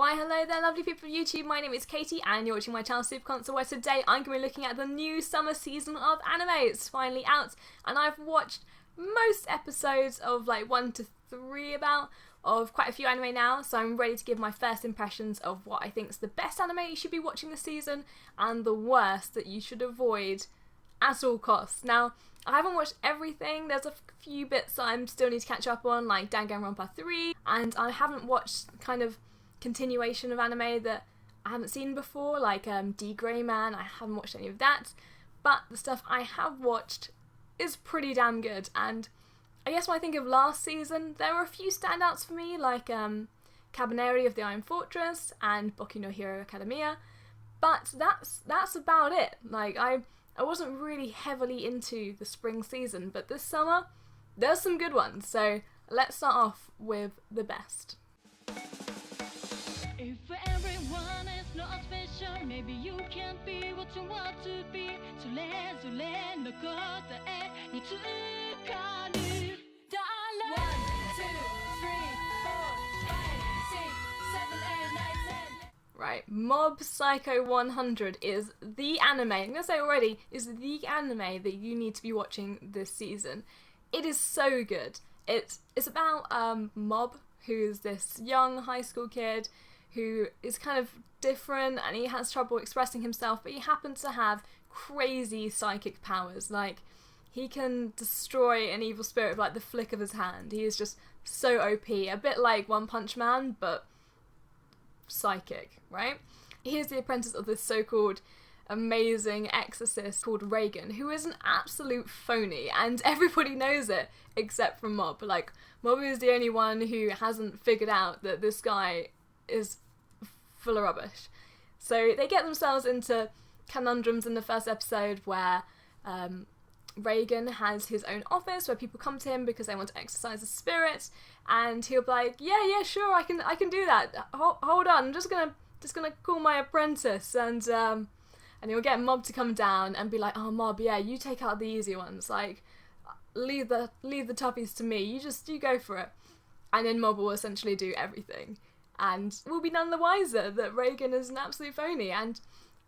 Why hello there lovely people of YouTube, my name is Katie and you're watching my channel Super Console, where today I'm going to be looking at the new summer season of anime. It's finally out and I've watched most episodes of like 1 to 3 of quite a few anime now, so I'm ready to give my first impressions of what I think is the best anime you should be watching this season and the worst that you should avoid at all costs. Now, I haven't watched everything, there's a few bits that I still need to catch up on, like Danganronpa 3, and I haven't watched kind of continuation of anime that I haven't seen before, like D Grey Man. I haven't watched any of that, but the stuff I have watched is pretty damn good. And I guess when I think of last season, there were a few standouts for me, like Cabaneri of the Iron Fortress and Boku no Hero Academia, but that's about it. Like I wasn't really heavily into the spring season, but this summer there's some good ones, so let's start off with the best. If everyone is not special, maybe you can't be what you want to be. それぞれの答えにつかる。 1, 2, 3, 4, 5, 6, 7, 8, 9, 10. Right, Mob Psycho 100 is the anime, I'm going to say already, is the anime that you need to be watching this season. It is so good. It's about Mob, who's this young high school kid who is kind of different and he has trouble expressing himself, but he happens to have crazy psychic powers. Like, he can destroy an evil spirit with like the flick of his hand. He is just so OP, a bit like One Punch Man, but psychic, right? He is the apprentice of this so-called amazing exorcist called Reagan, who is an absolute phony, and everybody knows it except for Mob. Like, Mob is the only one who hasn't figured out that this guy is full of rubbish. So they get themselves into conundrums in the first episode where Reagan has his own office where people come to him because they want to exorcise a spirit, and he'll be like, yeah, sure, I can do that. Hold on, I'm just gonna call my apprentice, and he'll get Mob to come down and be like, oh Mob, yeah, you take out the easy ones, like leave the toughies to me. You go for it. And then Mob will essentially do everything. And we'll be none the wiser that Reagan is an absolute phony. And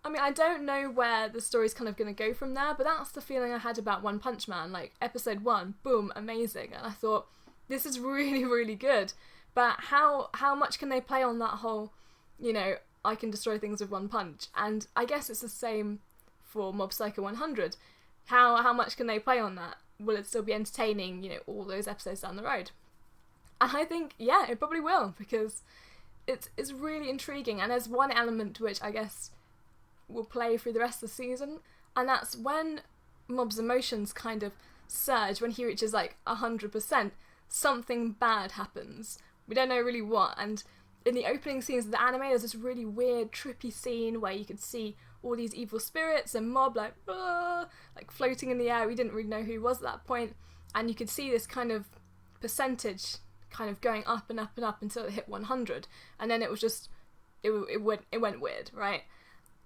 I mean, I don't know where the story's kind of going to go from there, but that's the feeling I had about One Punch Man. Like, episode 1, boom, amazing. And I thought, this is really, really good. But how much can they play on that whole, I can destroy things with one punch? And I guess it's the same for Mob Psycho 100. How much can they play on that? Will it still be entertaining, all those episodes down the road? And I think, yeah, it probably will, because it's really intriguing, and there's one element which I guess will play through the rest of the season, and that's when Mob's emotions kind of surge. When he reaches like 100%, something bad happens. We don't know really what, and in the opening scenes of the anime there's this really weird trippy scene where you could see all these evil spirits and Mob like floating in the air. We didn't really know who he was at that point, and you could see this kind of percentage kind of going up and up and up until it hit 100, and then it was just it went weird, right?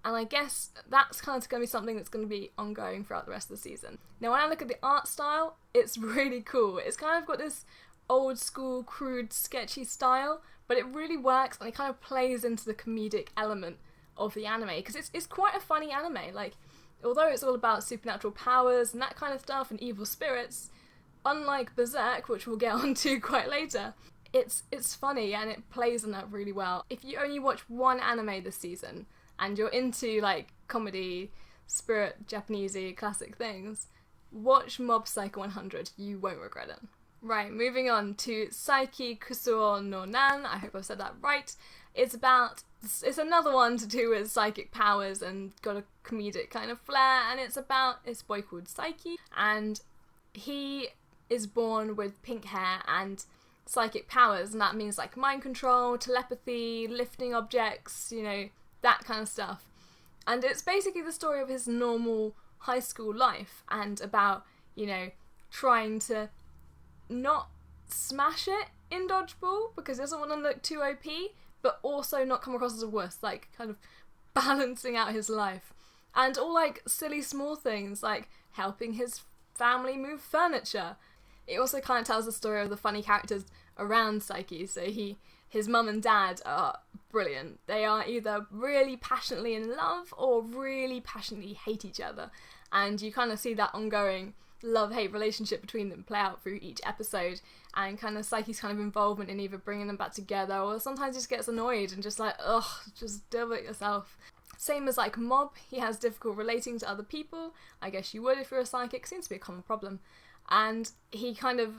And I guess that's kind of going to be something that's going to be ongoing throughout the rest of the season. Now, when I look at the art style, it's really cool. It's kind of got this old school, crude, sketchy style, but it really works, and it kind of plays into the comedic element of the anime, because it's quite a funny anime. Like, although it's all about supernatural powers and that kind of stuff and evil spirits, unlike Beserk, which we'll get onto quite later, it's funny and it plays on that really well. If you only watch one anime this season and you're into like comedy, spirit, Japanesey, classic things, watch Mob Psycho 100. You won't regret it. Right, moving on to Saiki Kusuo no Nan. I hope I've said that right. It's another one to do with psychic powers and got a comedic kind of flair, and it's about this boy called Saiki, and he is born with pink hair and psychic powers, and that means like mind control, telepathy, lifting objects, that kind of stuff. And it's basically the story of his normal high school life and about, trying to not smash it in dodgeball because he doesn't want to look too OP, but also not come across as a wuss, like kind of balancing out his life. And all like silly small things like helping his family move furniture. It also kind of tells the story of the funny characters around Saiki. So his mum and dad are brilliant. They are either really passionately in love or really passionately hate each other. And you kind of see that ongoing love-hate relationship between them play out through each episode, and kind of Saiki's kind of involvement in either bringing them back together, or sometimes just gets annoyed and just like, ugh, just deal with it yourself. Same as like Mob, he has difficult relating to other people. I guess you would if you're a psychic, seems to be a common problem. And he kind of,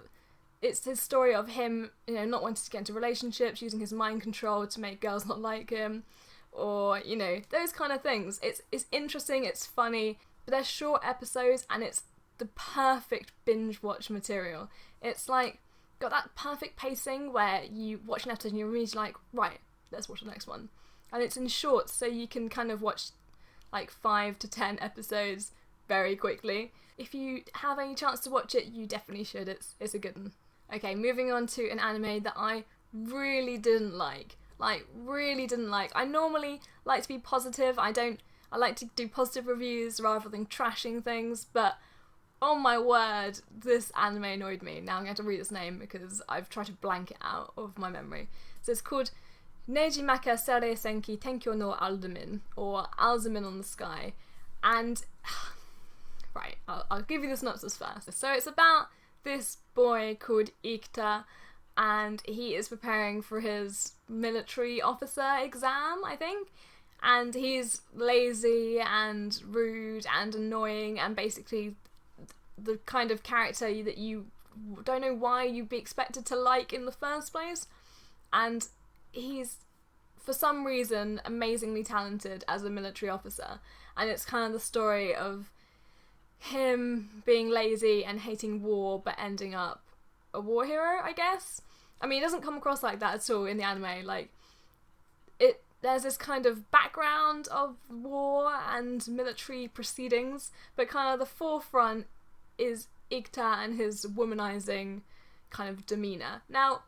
it's his story of him, you know, not wanting to get into relationships, using his mind control to make girls not like him, or, you know, those kind of things. It's interesting, it's funny, but they're short episodes, and it's the perfect binge watch material. It's like got that perfect pacing where you watch an episode and you're really like, right, let's watch the next one. And it's in shorts, so you can kind of watch like 5 to 10 episodes very quickly. If you have any chance to watch it, you definitely should. It's a good one. Okay, moving on to an anime that I really didn't like. Like, really didn't like. I normally like to be positive. I like to do positive reviews rather than trashing things, but oh my word, this anime annoyed me. Now I'm going to read its name because I've tried to blank it out of my memory. So it's called Nejimaki Serei Senki Tenkyou no Alderamin, or Alderamin on the Sky. And, right, I'll give you the synopsis first. So it's about this boy called Ikuta, and he is preparing for his military officer exam, I think. And he's lazy and rude and annoying, and basically the kind of character that you don't know why you'd be expected to like in the first place. And he's, for some reason, amazingly talented as a military officer. And it's kind of the story of him being lazy and hating war, but ending up a war hero, I guess. I mean, it doesn't come across like that at all in the anime. Like, there's this kind of background of war and military proceedings, but kind of the forefront is Ikuta and his womanizing kind of demeanor. Now,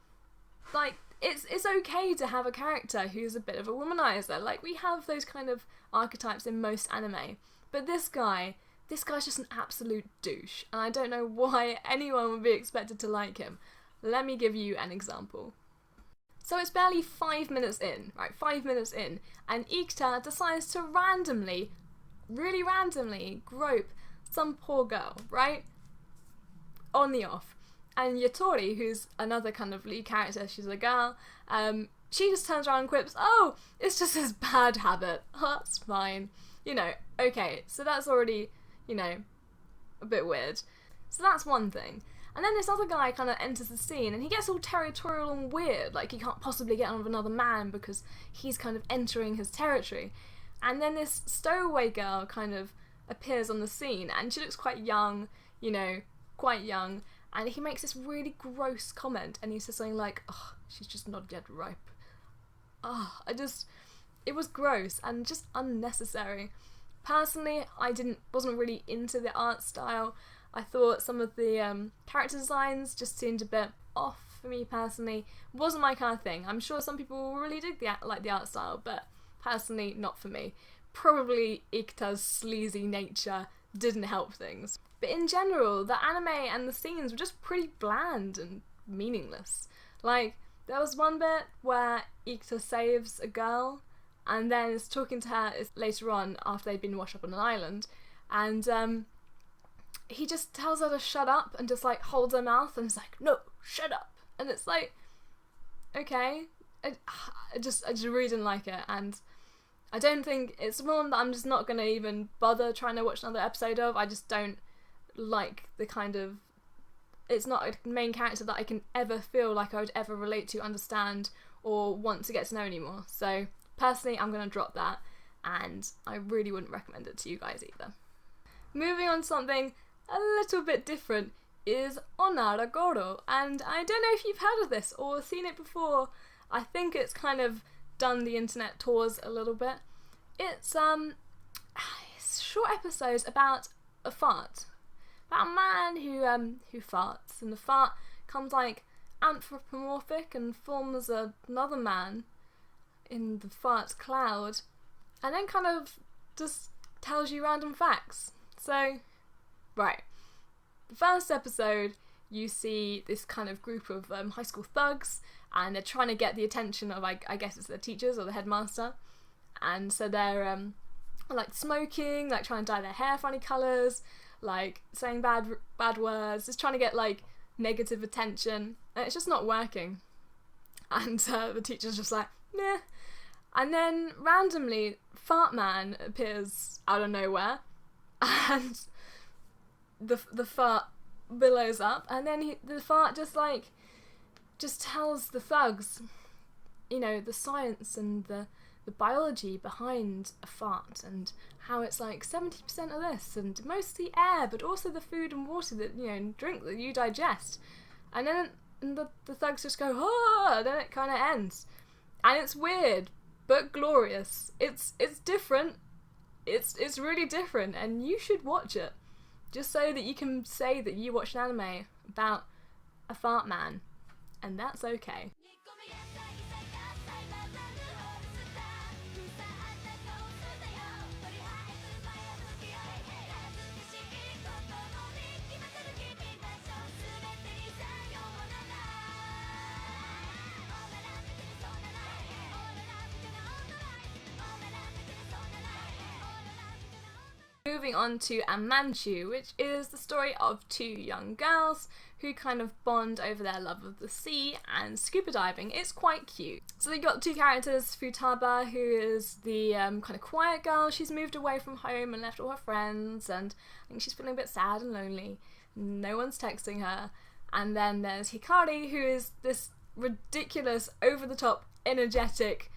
like, it's okay to have a character who's a bit of a womanizer. Like, we have those kind of archetypes in most anime. But this guy's just an absolute douche, and I don't know why anyone would be expected to like him. Let me give you an example. So it's barely 5 minutes in, right, 5 minutes in, and Ikuta decides to really randomly, grope some poor girl, right? On the off. And Yatori, who's another kind of lead character, she's a girl, she just turns around and quips, oh, it's just his bad habit. Oh, that's fine. You know, okay, so that's already, you know, a bit weird. So that's one thing. And then this other guy kind of enters the scene, and he gets all territorial and weird, like he can't possibly get on with another man because he's kind of entering his territory. And then this stowaway girl kind of appears on the scene, and she looks quite young, you know, quite young, and he makes this really gross comment, and he says something like, oh, she's just not yet ripe. Oh, it was gross and just unnecessary. Personally, I wasn't really into the art style. I thought some of the character designs just seemed a bit off for me personally. It wasn't my kind of thing. I'm sure some people really did like the art style, but personally, not for me. Probably Ikuta's sleazy nature didn't help things. But in general, the anime and the scenes were just pretty bland and meaningless. Like, there was one bit where Ikuta saves a girl, and then is talking to her later on after they've been washed up on an island, and he just tells her to shut up and just like holds her mouth and is like, no, shut up. And it's like, okay, I just really didn't like it, and I don't think it's one that I'm just not going to even bother trying to watch another episode of. I just don't like the kind of, it's not a main character that I can ever feel like I would ever relate to, understand, or want to get to know anymore. So personally, I'm going to drop that, and I really wouldn't recommend it to you guys either. Moving on to something a little bit different is Onara Gorou, and I don't know if you've heard of this or seen it before. I think it's kind of done the internet tours a little bit. It's short episodes about a fart, about a man who farts, and the fart comes like anthropomorphic and forms another man in the fart cloud, and then kind of just tells you random facts. So, right, the first episode you see this kind of group of high school thugs, and they're trying to get the attention of, I guess it's the teachers or the headmaster. And so they're like smoking, like trying to dye their hair funny colours, like saying bad words, just trying to get like negative attention, and it's just not working. And the teacher's just like, meh. And then randomly, Fart Man appears out of nowhere, and the fart billows up, and then the fart just tells the thugs, you know, the science and the biology behind a fart, and how it's like 70% of this, and mostly air, but also the food and water that, you know, and drink that you digest. And then the thugs just go, oh, and then it kind of ends. And it's weird, but glorious. It's different. It's really different, and you should watch it. Just so that you can say that you watched an anime about a fart man. And that's okay. Moving on to Amanchu, which is the story of two young girls who kind of bond over their love of the sea and scuba diving. It's quite cute. So they've got two characters, Futaba, who is the kind of quiet girl. She's moved away from home and left all her friends, and I think she's feeling a bit sad and lonely. No one's texting her. And then there's Hikari, who is this ridiculous, over-the-top, energetic,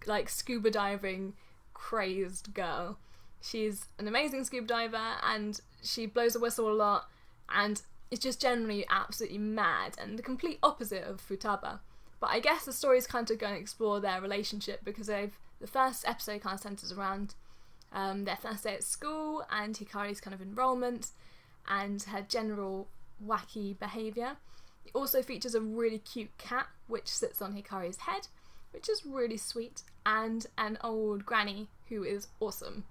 like scuba diving, crazed girl. She's an amazing scuba diver, and she blows a whistle a lot, and is just generally absolutely mad, and the complete opposite of Futaba. But I guess the story's kind of going to explore their relationship, because the first episode kind of centres around their first day at school, and Hikari's kind of enrolment, and her general wacky behaviour. It also features a really cute cat, which sits on Hikari's head, which is really sweet, and an old granny who is awesome.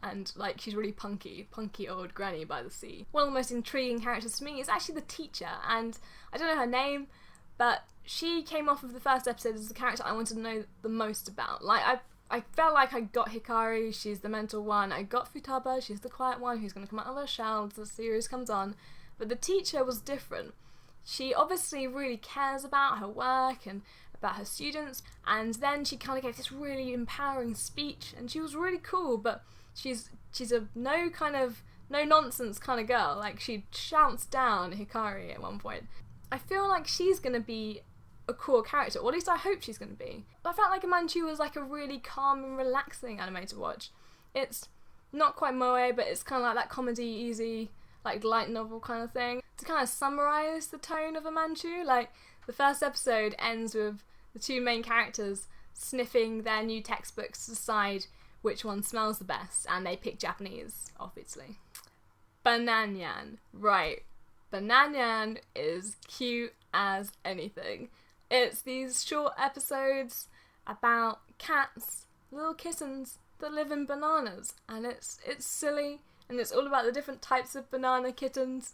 And like, she's really punky old granny by the sea. One of the most intriguing characters to me is actually the teacher, and I don't know her name, but she came off of the first episode as the character I wanted to know the most about. Like, I felt like I got Hikari, she's the mental one. I got Futaba, she's the quiet one who's going to come out of her shell as the series comes on. But the teacher was different. She obviously really cares about her work and about her students, and then she kind of gave this really empowering speech, and she was really cool, but she's a no nonsense kind of girl. Like, she shouts down Hikari at one point. I feel like she's gonna be a cool character, or at least I hope she's gonna be. But I felt like Amanchu was like a really calm and relaxing anime to watch. It's not quite moe, but it's kind of like that comedy, easy, like light novel kind of thing. To kind of summarise the tone of Amanchu, like, the first episode ends with the two main characters sniffing their new textbooks to decide which one smells the best, and they pick Japanese, obviously. Bananya, right. Bananya is cute as anything. It's these short episodes about cats, little kittens that live in bananas, and it's silly, and it's all about the different types of banana kittens,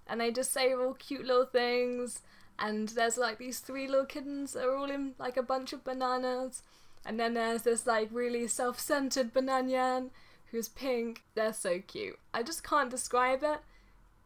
and they just say all cute little things, and there's like these three little kittens that are all in like a bunch of bananas. And then there's this like really self-centered Bananya who's pink. They're so cute. I just can't describe it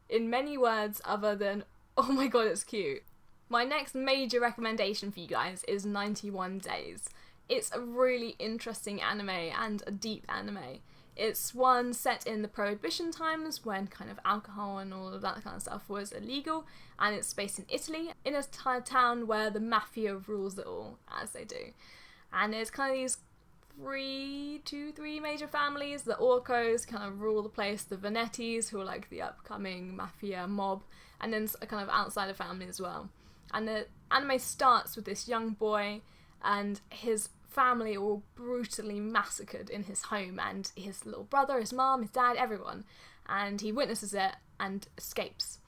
in many words other than, oh my god, it's cute. My next major recommendation for you guys is 91 Days. It's a really interesting anime and a deep anime. It's one set in the Prohibition times when kind of alcohol and all of that kind of stuff was illegal, and it's based in Italy, in a town where the mafia rules it all, as they do. And there's kind of these three major families. The Orcos kind of rule the place, the Venettis, who are like the upcoming mafia mob, and then a kind of outsider family as well. And the anime starts with this young boy and his family all brutally massacred in his home, and his little brother, his mom, his dad, everyone. And he witnesses it and escapes.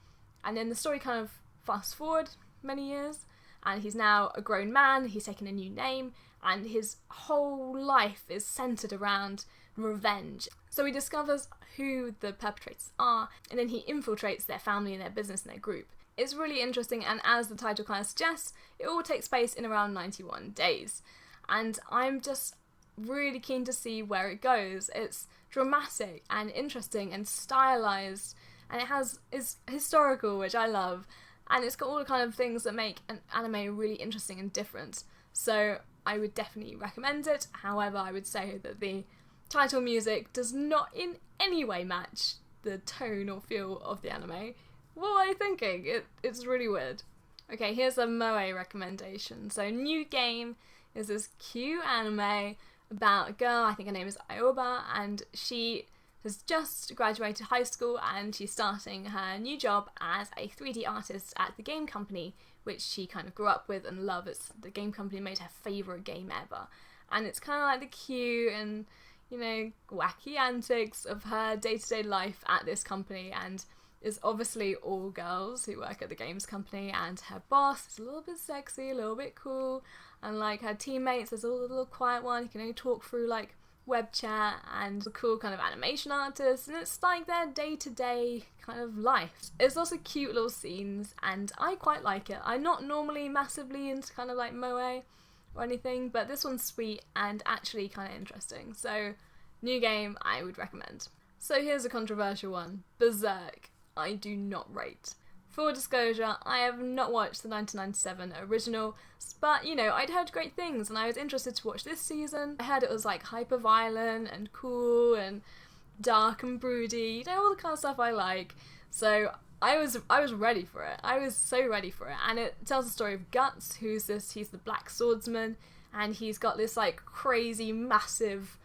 And then the story kind of fast forward many years, and he's now a grown man, he's taken a new name, and his whole life is centred around revenge. So he discovers who the perpetrators are, and then he infiltrates their family and their business and their group. It's really interesting, and as the title kind of suggests, it all takes place in around 91 days. And I'm just really keen to see where it goes. It's dramatic and interesting and stylized, and it's historical, which I love, and it's got all the kind of things that make an anime really interesting and different. So I would definitely recommend it. However, I would say that the title music does not in any way match the tone or feel of the anime. What are you thinking? It's really weird. Okay, here's a moe recommendation. So New Game is this cute anime about a girl, I think her name is Aoba, and she has just graduated high school and she's starting her new job as a 3D artist at the game company, which she kind of grew up with and loves. The game company made her favourite game ever. And it's kind of like the cute and, wacky antics of her day-to-day life at this company, and is obviously all girls who work at the games company, and her boss is a little bit sexy, a little bit cool, and like her teammates, there's all the little quiet one who can only talk through like web chat, and a cool kind of animation artist, and it's like their day-to-day kind of life. It's also cute little scenes, and I quite like it. I'm not normally massively into kind of like moe or anything, but this one's sweet and actually kind of interesting. So New Game, I would recommend. So here's a controversial one. Beserk, I do not rate. Full disclosure, I have not watched the 1997 original, but I'd heard great things and I was interested to watch this season. I heard it was like hyper violent and cool and dark and broody, all the kind of stuff I like. So I was ready for it. I was so ready for it. And it tells the story of Guts, he's the black swordsman, and he's got this like crazy massive,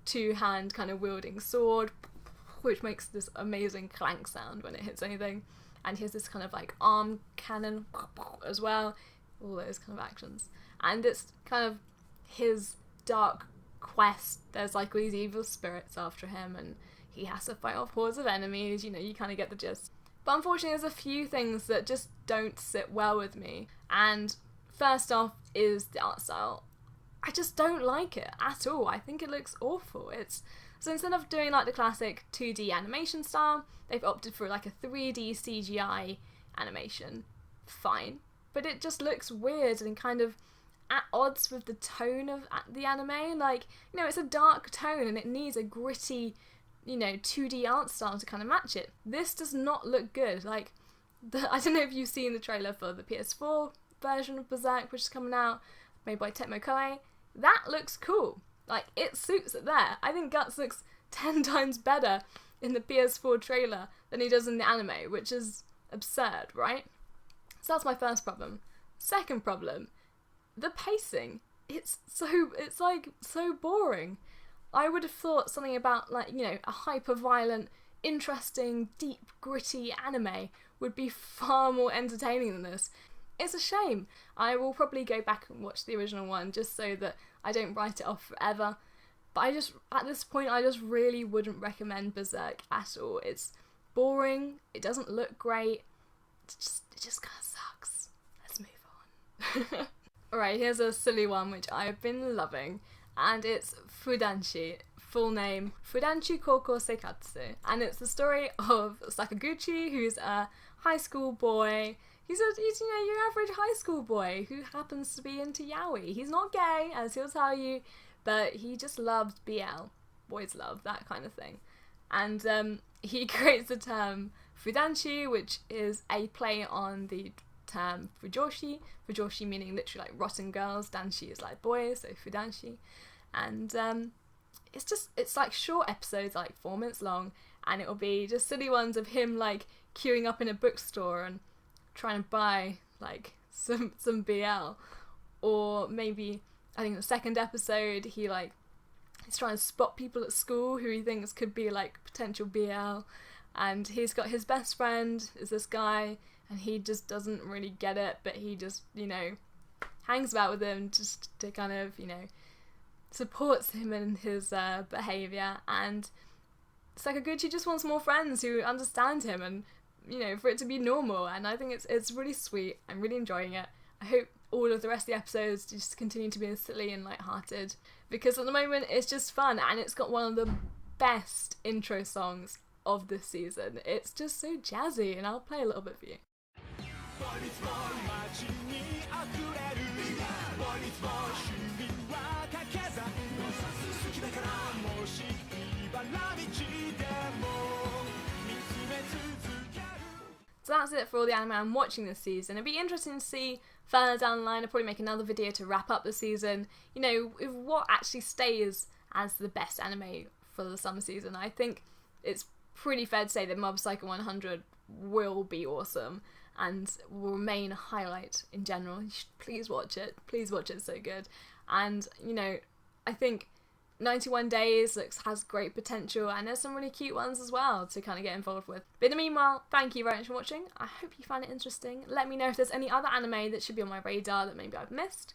two-hand kind of wielding sword, which makes this amazing clank sound when it hits anything. And he has this kind of like arm cannon as well, all those kind of actions. And it's kind of his dark quest. There's like all these evil spirits after him, and he has to fight off hordes of enemies, you kind of get the gist. But unfortunately there's a few things that just don't sit well with me. And first off is the art style. I just don't like it at all. I think it looks awful. So instead of doing like the classic 2D animation style, they've opted for like a 3D CGI animation. Fine. But it just looks weird and kind of at odds with the tone of the anime. Like, it's a dark tone and it needs a gritty, 2D art style to kind of match it. This does not look good. Like, I don't know if you've seen the trailer for the PS4 version of Beserk, which is coming out, made by Tecmo Koei. That looks cool. Like, it suits it there. I think Guts looks 10 times better in the PS4 trailer than he does in the anime, which is absurd, right? So that's my first problem. Second problem, the pacing. It's like so boring. I would have thought something about like, a hyper-violent, interesting, deep, gritty anime would be far more entertaining than this. It's a shame. I will probably go back and watch the original one just so that I don't write it off forever. But at this point, I just really wouldn't recommend Beserk at all. It's boring. It doesn't look great. It just kind of sucks. Let's move on. Alright, here's a silly one which I've been loving. And it's Fudanshi. Full name, Fudanshi Koukou Seikatsu. And it's the story of Sakaguchi, who's a high school boy. He's your average high school boy who happens to be into yaoi. He's not gay, as he'll tell you, but he just loves BL. Boys love that kind of thing. And he creates the term Fudanshi, which is a play on the term Fujoshi. Fujoshi meaning literally like rotten girls. Danshi is like boys, so Fudanshi. And it's like short episodes, like 4 minutes long, and it'll be just silly ones of him like queuing up in a bookstore and trying to buy like some BL, or maybe I think the second episode he's trying to spot people at school who he thinks could be like potential BL, and he's got his best friend is this guy and he just doesn't really get it, but he just hangs about with him just to kind of supports him in his behaviour, and Sakaguchi just wants more friends who understand him and for it to be normal, and I think it's really sweet. I'm really enjoying it. I hope all of the rest of the episodes just continue to be silly and light-hearted, because at the moment it's just fun, and it's got one of the best intro songs of this season. It's just so jazzy, and I'll play a little bit for you. So that's it for all the anime I'm watching this season. It'd be interesting to see further down the line. I'll probably make another video to wrap up the season, you know, with what actually stays as the best anime for the summer season. I think it's pretty fair to say that Mob Psycho 100 will be awesome and will remain a highlight in general. You should please watch it. Please watch it, it's so good. And, you know, I think 91 Days has great potential, and there's some really cute ones as well to kind of get involved with. But in the meanwhile, thank you very much for watching. I hope you found it interesting. Let me know if there's any other anime that should be on my radar that maybe I've missed,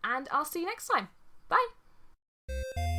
and I'll see you next time. Bye!